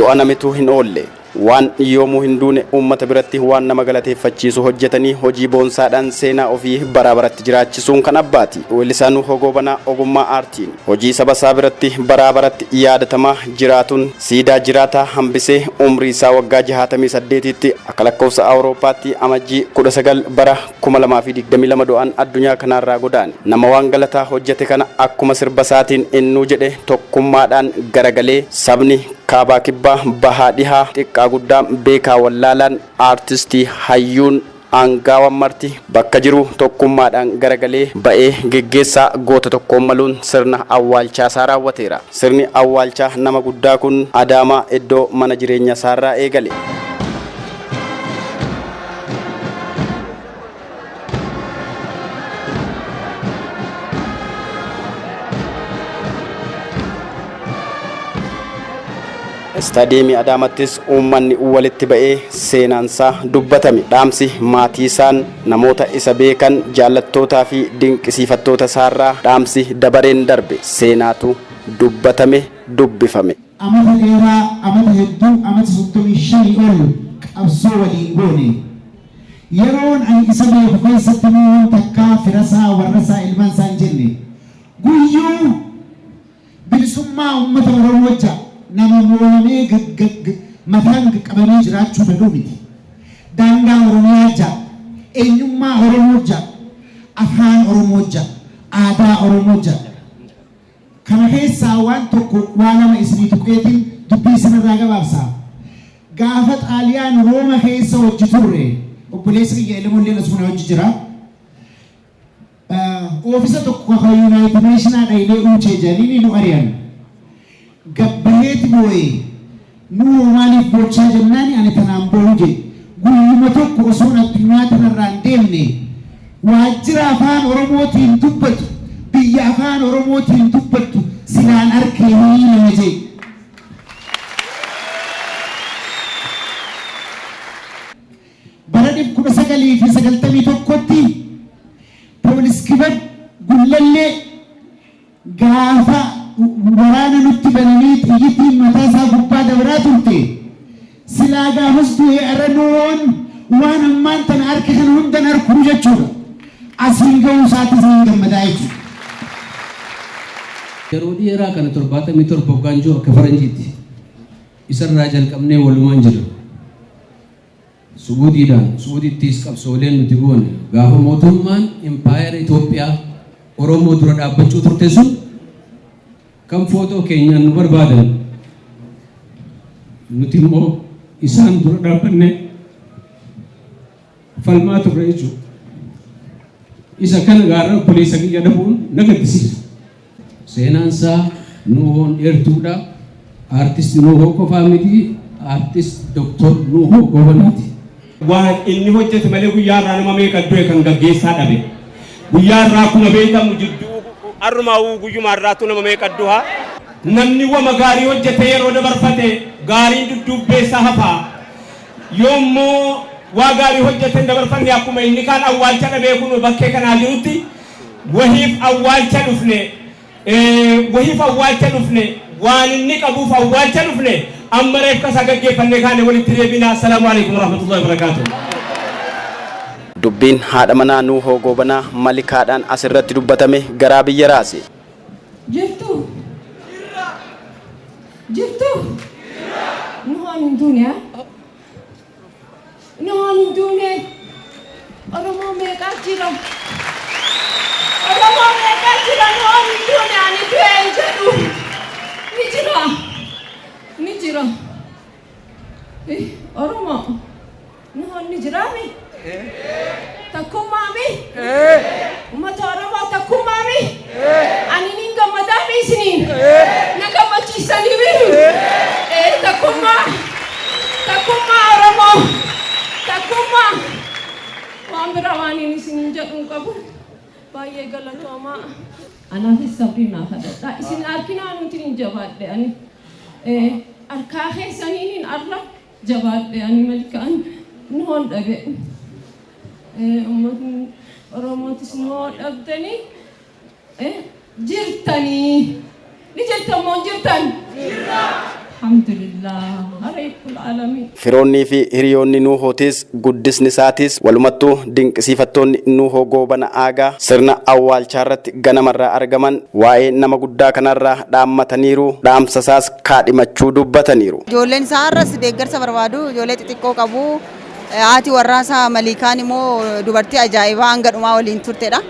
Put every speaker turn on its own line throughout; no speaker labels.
du'a namitu hin oolle waan yoomuu hin duune uummata biratti waan nama galateeffachiisu hojjetanii hojii boonsaadhaan seenaa ofii baraabaratti jiraachisuun kan abbaati. Weellisaanuu Hogoobanaa ogummaa aartiin hojii saba isaa biratti baraabaratti yaadatamaa jiraatuun siidaa jiraataa hambisee umrii isaa waggaa 68tti akka lakkoofsa Awurooppaatti amajjii 19 bara 2022 du'aan addunyaa kanarraa godaane. Nama waan galataa hojjete kana akkuma sirba isaatiin innuu jedhe tokkummaadhaan garagalee sabni kaabaa kibbaa bahaa dhihaa xiqqaa guddaa beekaa wallaalaan aartistii hayyuun angaawan marti bakka jiru tokkummaadhaan garagalee ba'ee geggeessaa goota tokkoon maluun sirna awwaalchaa isaa raawwateera. Sirni awwaalchaa nama guddaa kun Adaamaa iddoo mana jireenya isaarraa eegale. Staadiyeemii Adaamattis uummanni walitti ba'ee seenaansaa dubbatame. Dhaamsi maatii isaan namoota isa beekan jaallattootaa fi dinqisiifattoota isaarraa dhaamsi dabareen darbe seenaatu dubbatame dubbifame.
Amata dheeraa amata hedduu amata 35 ol qabsoo waliin goone yeroon ani isa beeku keessatti nuun takkaa firasaa warrasaa ilmaansaa hin jenne guyyuu bilisummaa uummata Oromoo wajja nama mo'amee mataan qabanii jiraachuu danda'u miti. Daangaa Oromiyaa jaa, eenyummaa Oromoo jaa, afaan Oromoo jaa, aadaa Oromoo jaa. Kana keessaa waan tokko waan nama isinii tuqeetiin dubbii isinirraa gabaabsaa. Gaafa Xaaliyaan Rooma keessa hojji turre obboleessi biyya Elemoolleen asuma hojji jira. Oofisa tokko kan Yuunaayitid Neeshinaa dhayilee uumchee jedhanii nu ari'an. Gabbaheeti boo'ee nuu maaliif bochaa jennaani ani tanaan boo'u jedhe guyyuma tokko osoo addunyaa tanarraan deemne waajjira afaan Oromootiin dubbatu biyya afaan Oromootiin dubbattu silaan arkee ni nama jedhe. Bara 1991tti poolis kibar gullallee gaafa waraana nutti bananii xiyyitiin mataa isaa gubbaa dabraa turte silaa gaafas du'ee aranoon waan ammaan tana harka kana hundan harkuu jechuudha. Asiin ga'uu isaatis ni gammadaa jechuudha.
Yeroo dheeraa kana 77 waggaan jiru akka faranjiitti isarraa jalqabnee walumaan jira. Suudiittis qabsooleen nuti goone gaafa mootummaan impaayera Itoophiyaa Oromoo dura dhaabbachuu turte sun kan footoo keenyaan nu barbaadan nuti immoo isaan dura dhaabbanne falmaa turre jechuudha. Isa kana gaarra pooliisa kiyya dhabuun na gaddisiisa. Seenaan isaa Nuuhoon dheertuudha. Aartist Nuuhoo qofaa miti, aartist Dr. Nuuhoo Goobanaati.
Waan inni hojjete malee guyyaa irraa nama meeqa du'e kan gaggeessaa dhabe. Guyyaa irraa kuma beekamu jidduu arrumaa guyyuma irraatu nama meeqa du'a. Namni wama gaarii hojjete yeroo dabarfate gaariin dudduubbeessa hafaa. Yoommoo waa gaarii hojjete dabarfanne akkuma inni kaan awwaalcha dhabee kun bakkee kanaa jirutti wahiif awwaalcha dhufne waan inni qabuuf awwaalcha dhufne amma reeffa isaa gaggeeffannee kaane walitti deebina. Assalaamu alaikum warahmatullahi wabarakatuh.
Dubbiin haadha manaa Nuuhoo Goobanaa malikaadhaan asirratti dubbatame garaa biyya raase.
Jirtu Nuuhoon hin duune Nuuhoon hin duune Oromoo meeqaa jira Nuuhoon hin duune ani du'e jedhu ni jira Oromoo Nuuhoon ni jiraami takkummaami uummata Oromoo takkummaami ani nin gammadaami isiniin na gammachiisanii takkummaa Oromoo takkummaa waan bira waan inni isiniin jedhu qabu baay'ee galatoomaa. Anaafis sabrii naaf hadhadhaa isin harkinaa nuti hin jabaadhe ani harkaa keessaniin arra jabaadhe ani malkaan Nuuhoon dhabe. Uummatni Oromootis Nuuhoo dhabdanii jirtanii ni jirtan moo jirtan? Alhamdulillah. Hariikul alamin.
Firoonnii fi hiriyoonni Nuuhootis guddisni isaatis walumattuu dinqisiifattoonni Nuuhoo Goobana Aagaa sirna awwaalchaa irratti ganamarraa argaman waa'ee nama guddaa kanarraa dhaammataniiru, dhaamsa isaas kaadhimachuu dubbataniiru.
Ijoolleen isaa irras deeggarsa barbaadu, ijoollee xixiqqoo qabu. Haati warraasaa Maliikaan immoo dubartii ajaa'ibaa hanga dhumaa waliin turtedha.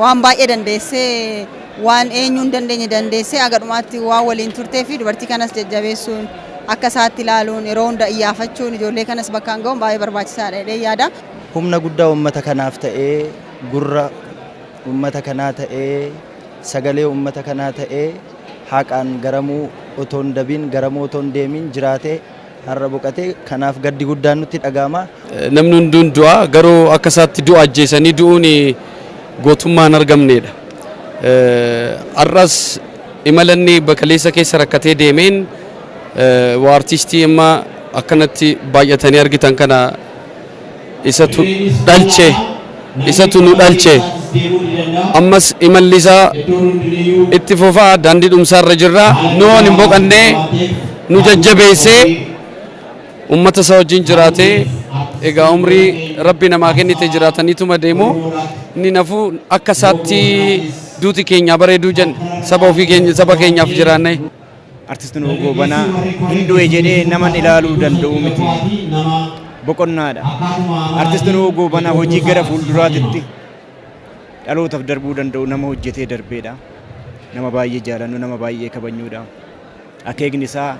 Waan baay'ee dandeessee waan eenyuun dandeenye dandeessee hanga dhumaatti waan waliin turtee fi dubartii kanas jajjabeessuun akka isaatti ilaaluun yeroo hunda iyyaafachuun ijoollee kanas bakkaan ga'uun baay'ee barbaachisaadha jedhee yaada.
Humna guddaa uummata kanaaf ta'ee, gurra uummata kanaa ta'ee, sagalee uummata kanaa ta'ee, haqaan garamuu otoo hin dabiin, garamuu otoo hin deemiin jiraatee har'a boqotee kanaaf gaddi guddaan nutti dhaga'ama.
Namni hunduun du'a garuu akka isaatti du'a ajjeesanii du'uun gootummaan argamneedha. Arras imalanni bakaleessa keessa rakkatee deemeen waa artistii amma akkanatti baay'atanii argitan kana isatu dhalche, isatu nu dhalche. Ammas imalli isaa itti fufaa daandii dhumsaarra jirra. Nuun hin boqannee nu jajjabeessee ummata isaa wajjin jiraatee egaa umrii rabbi namaa kennite jiraataniituma deemu inni nafuu akka isaatti duuti keenya bareeduu jenna saba ofii keenya saba keenyaaf jiraanne.
Artistiin Nuuhoo Goobanaa hindu'e jedhee naman ilaaluu danda'u miti. Boqonnaadha. Artistiin Nuuhoo Goobanaa hojii gara fuulduraatitti dhalootaaf darbuu danda'u nama hojjetee darbeedha. Nama baay'ee jaalannu, nama baay'ee kabajnuudha. Akeekni isaa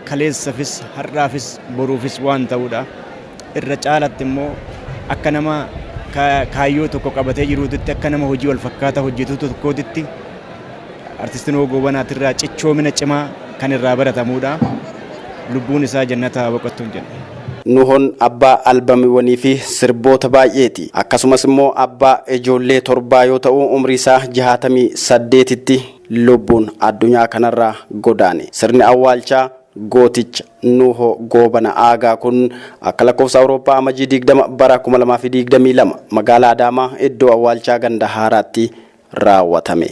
kaleessafis, har'aafis, boruufis waan ta'uudha. Irra caalatti immoo akka nama kaayyoo tokko qabatee jiruutitti, akka nama hojii wal fakkaataa hojjetu tokkootitti artistiin Nuuhoo Goobanaatirraa cichoomina cimaa kan irraa baratamuudha. Lubbuun isaa jannataa boqottuun jenna.
Nuuhoon abbaa albamiiwwanii fi sirboota baay'eeti. Akkasumas immoo abbaa ijoollee torbaa yoo ta'u umrii isaa 68tti lubbuun addunyaa kanarraa godaane. Sirni awwaalchaa gooticha Nuuhoo Goobana Aagaa kun akka lakkoofsa Awurooppaa amajjii 20 bara 2022 magaalaa Adaamaa iddoo awwaalchaa ganda haaraatti raawwatame.